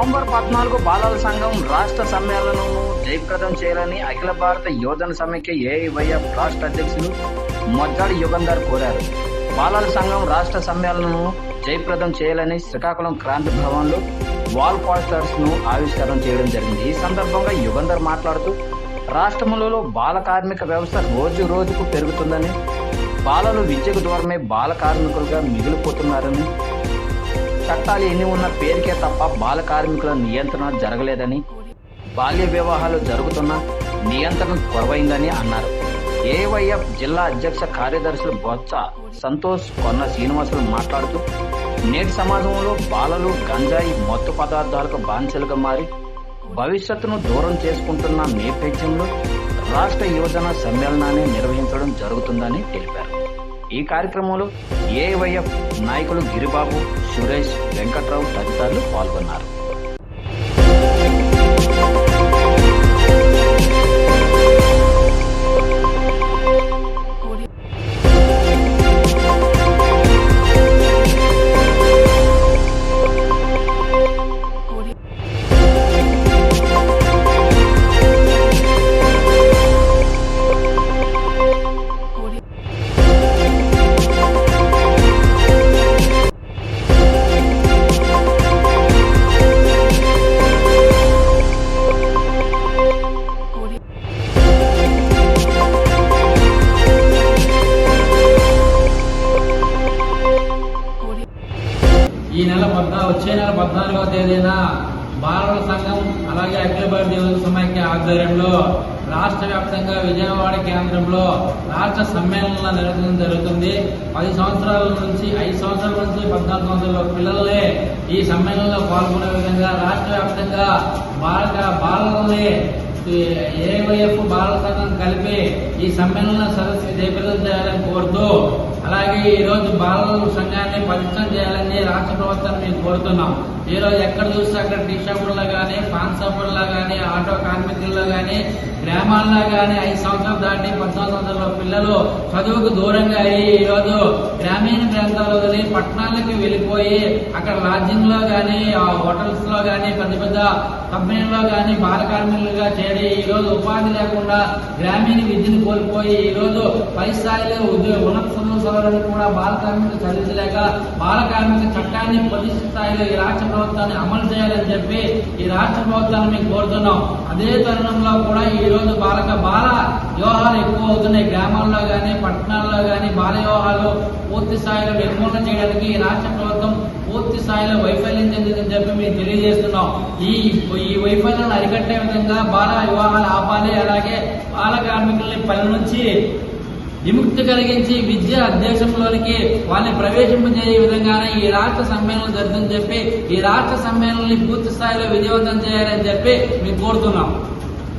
November 14 బాలల సంఘం రాష్ట్ర సమ్మేళనం జయప్రదం చేయాలని అఖిల భారత యువజన సమైక్య ఏఐవైఎఫ్ రాష్ట్ర అధ్యక్షులు మజ్జాడి యుగంధర్ కోరారు. బాలల సంఘం రాష్ట్ర సమ్మేళనం జయప్రదం చేయాలని శ్రీకాకుళం క్రాంతి భవన్లో వాల్ పోస్టర్స్ ను ఆవిష్కరణ చేయడం జరిగింది. ఈ సందర్భంగా యుగంధర్ మాట్లాడుతూ రాష్ట్రంలో బాల కార్మిక వ్యవస్థ రోజు రోజుకు పెరుగుతుందని, బాలలు విద్యకు దూరమే బాల కార్మికులుగా మిగిలిపోతున్నారని, చట్టాలు ఎన్ని ఉన్న పేరుకే తప్ప బాల కార్మికుల నియంత్రణ జరగలేదని, బాల్య వివాహాలు జరుగుతున్న నియంత్రణ కొరవైందని అన్నారు. ఏవైఎఫ్ జిల్లా అధ్యక్ష కార్యదర్శులు బొత్స సంతోష్, కొన్న శ్రీనివాసులు మాట్లాడుతూ నేటి సమాజంలో బాలలు గంజాయి మత్తు పదార్థాలకు బానిసలుగా మారి భవిష్యత్తును దూరం చేసుకుంటున్న నేపథ్యంలో రాష్ట్ర యువజన సమ్మేళనాన్ని నిర్వహించడం జరుగుతుందని తెలిపారు. ఈ కార్యక్రమంలో ఏవైఎఫ్ నాయకులు గిరిబాబు, సురేష్, వెంకట్రావు తదితరులు పాల్గొన్నారు. వచ్చే నెల 14వ తేదీన బాలల సంఘం అలాగే అఖిల భారత యువజన సమైక్య ఆధ్వర్యంలో రాష్ట్ర వ్యాప్తంగా విజయవాడ కేంద్రంలో రాష్ట్ర సమ్మేళనం నిర్వహించడం జరుగుతుంది. 5 సంవత్సరాల నుంచి 14 సంవత్సరాల పిల్లలే ఈ సమ్మేళనంలో పాల్గొనే విధంగా రాష్ట్ర వ్యాప్తంగా బాలల్ని ఏవైఎఫ్ బాలల సంఘం కలిపి ఈ సమ్మేళన సదస్సు జయప్రదం చేయాలని కోరుతూ, అలాగే ఈ రోజు బాలల సంఘాన్ని పవిత్రం చేయాలని రాష్ట్ర ప్రభుత్వాన్ని మేము కోరుతున్నాం. ఈ రోజు ఎక్కడ చూస్తే అక్కడ టీ షాపుల్లో కానీ, పాన్ షాపుల్లో కానీ, ఆటో కార్మికుల్లో కానీ, గ్రామాల్లో కానీ 5 సంవత్సరాలు దాటి 14 సంవత్సరాల పిల్లలు చదువుకు దూరంగా అయ్యి ఈ రోజు గ్రామీణ ప్రాంతాలు వదిలి పట్టణాలకు వెళ్ళిపోయి అక్కడ లాడ్జింగ్ లో కానీ, హోటల్స్ లో కానీ, పెద్ద పెద్ద కంపెనీల్లో కానీ బాల కార్మికులుగా చేరి ఈ రోజు ఉపాధి లేకుండా గ్రామీణ విద్యను కోల్పోయి ఈ రోజు పై స్థాయిలో ఉన్నత చదువులను కూడా బాల కార్మికులు చదివించలేక బాల కార్మిక చట్టాన్ని పొజిష స్థాయిలో ఈ రాష్ట్ర ప్రభుత్వాన్ని అమలు చేయాలని చెప్పి ఈ రాష్ట్ర ప్రభుత్వాన్ని మేము కోరుతున్నాం. అదే తరుణంలో కూడా ఈ రోజు బాల వివాహాలు ఎక్కువ అవుతున్నాయి. గ్రామాల్లో కానీ, పట్టణాల్లో కానీ బాల వివాహాలు పూర్తి స్థాయిలో నిర్మూలన చేయడానికి ఈ రాష్ట్ర ప్రభుత్వం పూర్తి స్థాయిలో వైఫల్యం చెందిందని చెప్పి మేము తెలియజేస్తున్నాం. ఈ వైఫల్యాన్ని అరికట్టే విధంగా బాల వివాహాలు ఆపాలి. అలాగే బాల కార్మికుల్ని పని నుంచి విముక్తి కలిగించి విద్యా దేశంలోనికి వాళ్ళని ప్రవేశింపజేసే విధంగానే ఈ రాష్ట్ర సమ్మేళనం జరుగుతుందని చెప్పి ఈ రాష్ట్ర సమ్మేళనాన్ని పూర్తి స్థాయిలో విజయవంతం చేయాలని చెప్పి మేము కోరుతున్నాం.